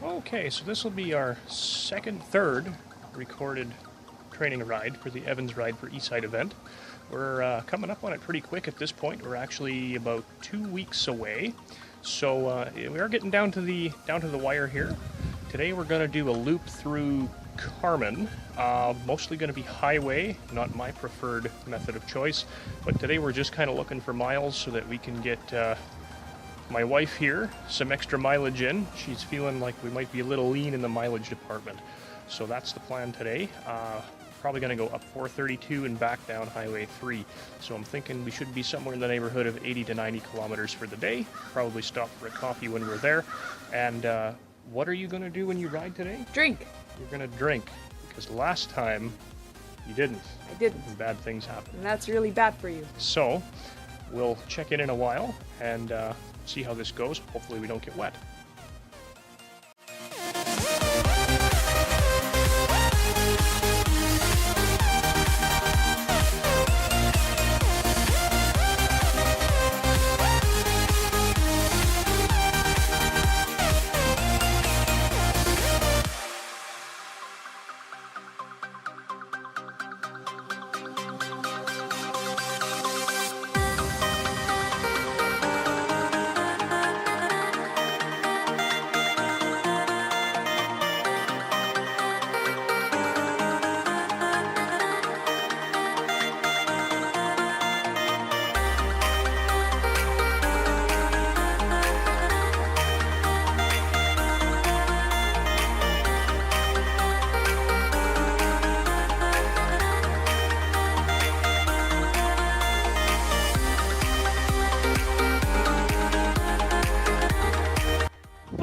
Okay, so this will be our third recorded training ride for the Evans Ride for eSight event. We're coming up on it pretty quick at this point. We're actually about 2 weeks away, so we are getting down to the wire here. Today we're going to do a loop through Carmen, mostly going to be highway, not my preferred method of choice, but today we're just kind of looking for miles so that we can get my wife here some extra mileage in. She's feeling like we might be a little lean in the mileage department, so that's the plan today. Probably going to go up 432 and back down Highway 3, so I'm thinking we should be somewhere in the neighborhood of 80 to 90 kilometers for the day. Probably stop for a coffee when we're there. And what are you going to do when you ride today? Drink. You're going to drink, because last time you didn't. I didn't. And bad things happened. And that's really bad for you. So we'll check in a while and see how this goes. Hopefully we don't get wet.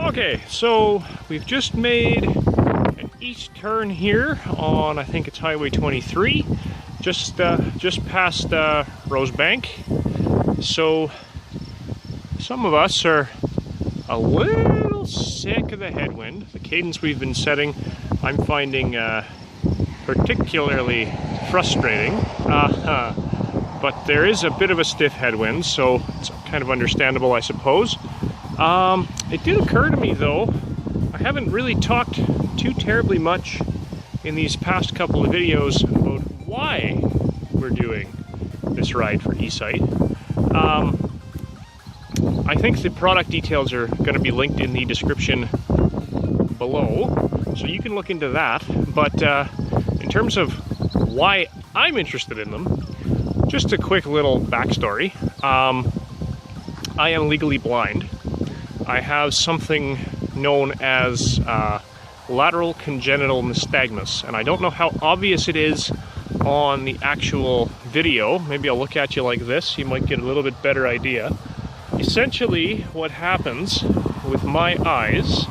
Okay, so we've just made an east turn here on, I think it's Highway 23, just past Rosebank. So some of us are a little sick of the headwind. The cadence we've been setting, I'm finding particularly frustrating. But there is a bit of a stiff headwind, so it's kind of understandable, I suppose. It did occur to me, though, I haven't really talked too terribly much in these past couple of videos about why we're doing this ride for eSight. I think the product details are going to be linked in the description below, so you can look into that. But in terms of why I'm interested in them, just a quick little backstory. I am legally blind. I have something known as lateral congenital nystagmus, and I don't know how obvious it is on the actual video. Maybe I'll look at you like this, you might get a little bit better idea. Essentially, what happens with my eyes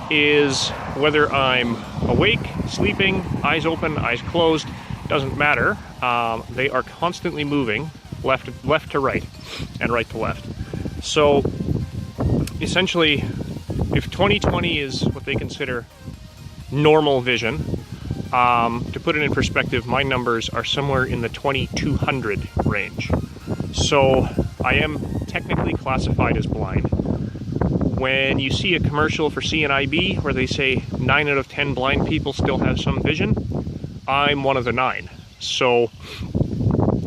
is whether I'm awake, sleeping, eyes open, eyes closed, doesn't matter. They are constantly moving left to right and right to left. So essentially, if 20/20 is what they consider normal vision, to put it in perspective, my numbers are somewhere in the 2200 range. So I am technically classified as blind. When you see a commercial for CNIB where they say 9 out of 10 blind people still have some vision, I'm one of the 9. So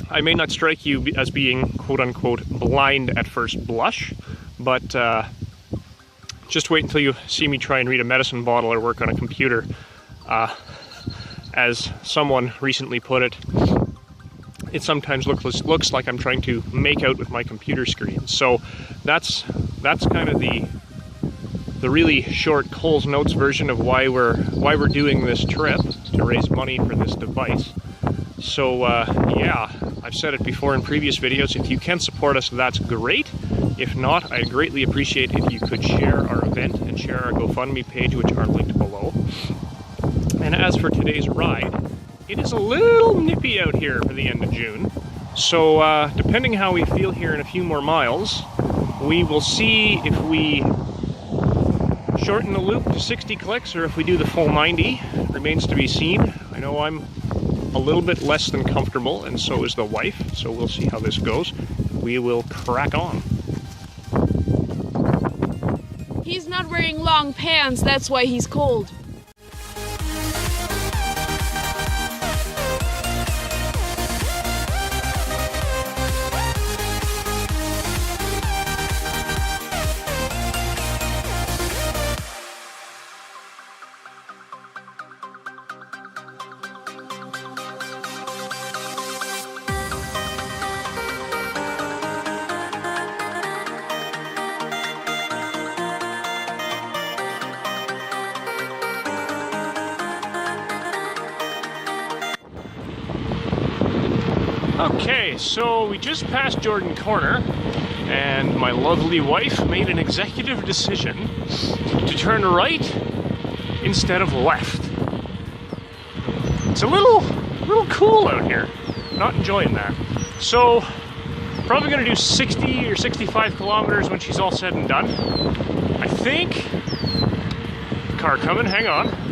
I may not strike you as being quote-unquote blind at first blush, but just wait until you see me try and read a medicine bottle or work on a computer. As someone recently put it, it sometimes looks like I'm trying to make out with my computer screen. So that's kind of the really short Cole's Notes version of why we're doing this trip, to raise money for this device. So yeah, I've said it before in previous videos, if you can support us, that's great. If not, I'd greatly appreciate if you could share our event and share our GoFundMe page, which are linked below. And as for today's ride, it is a little nippy out here for the end of June. So depending how we feel here in a few more miles, we will see if we shorten the loop to 60 clicks or if we do the full 90. Remains to be seen. I know I'm a little bit less than comfortable, and so is the wife, so we'll see how this goes. We will crack on. He's not wearing long pants, that's why he's cold. Okay, so we just passed Jordan Corner, and my lovely wife made an executive decision to turn right instead of left. It's a little cool out here. Not enjoying that. So, probably gonna do 60 or 65 kilometers when she's all said and done. I think. Car coming, hang on.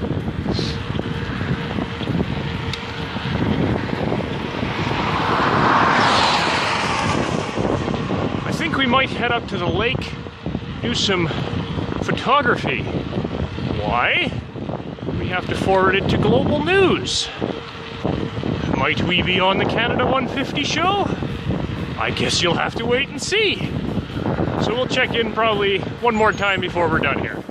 We might head up to the lake, do some photography. Why? We have to forward it to global news. Might we be on the Canada 150 show? I guess you'll have to wait and see. So we'll check in probably one more time before we're done here.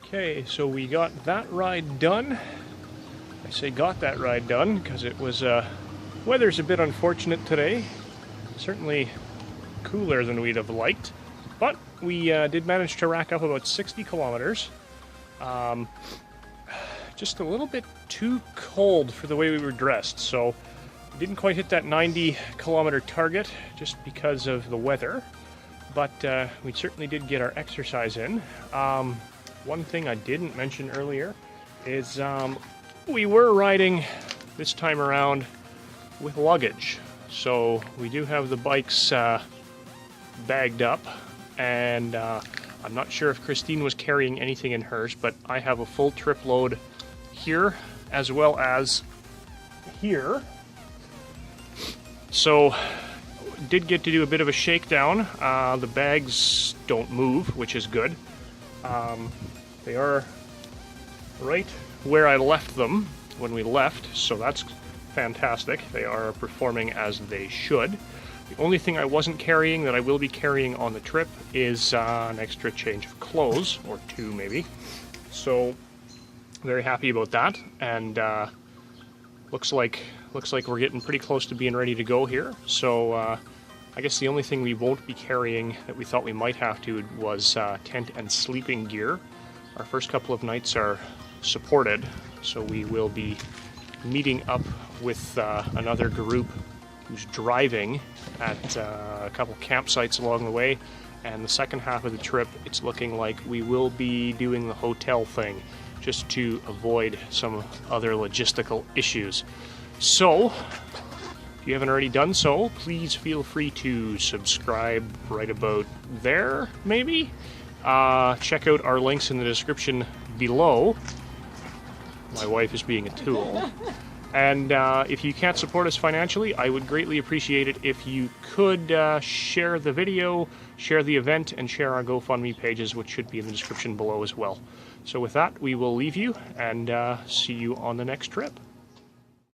Okay, so we got that ride done. I say got that ride done because it was, weather's a bit unfortunate today. Certainly cooler than we'd have liked. But we did manage to rack up about 60 kilometers. Just a little bit too cold for the way we were dressed, so we didn't quite hit that 90 kilometer target just because of the weather. But we certainly did get our exercise in. One thing I didn't mention earlier is we were riding this time around with luggage. So we do have the bikes bagged up, and I'm not sure if Christine was carrying anything in hers, but I have a full trip load here as well as here. So did get to do a bit of a shakedown. The bags don't move, which is good. They are right where I left them when we left, so that's fantastic. They are performing as they should. The only thing I wasn't carrying that I will be carrying on the trip is an extra change of clothes, or two maybe. So very happy about that, and looks like we're getting pretty close to being ready to go here. So I guess the only thing we won't be carrying that we thought we might have to was tent and sleeping gear. Our first couple of nights are supported, so we will be meeting up with another group who's driving at a couple campsites along the way, and the second half of the trip it's looking like we will be doing the hotel thing just to avoid some other logistical issues. So if you haven't already done so, please feel free to subscribe right about there, maybe. Check out our links in the description below. My wife is being a tool. And if you can't support us financially, I would greatly appreciate it if you could share the video, share the event, and share our GoFundMe pages, which should be in the description below as well. So with that, we will leave you and see you on the next trip.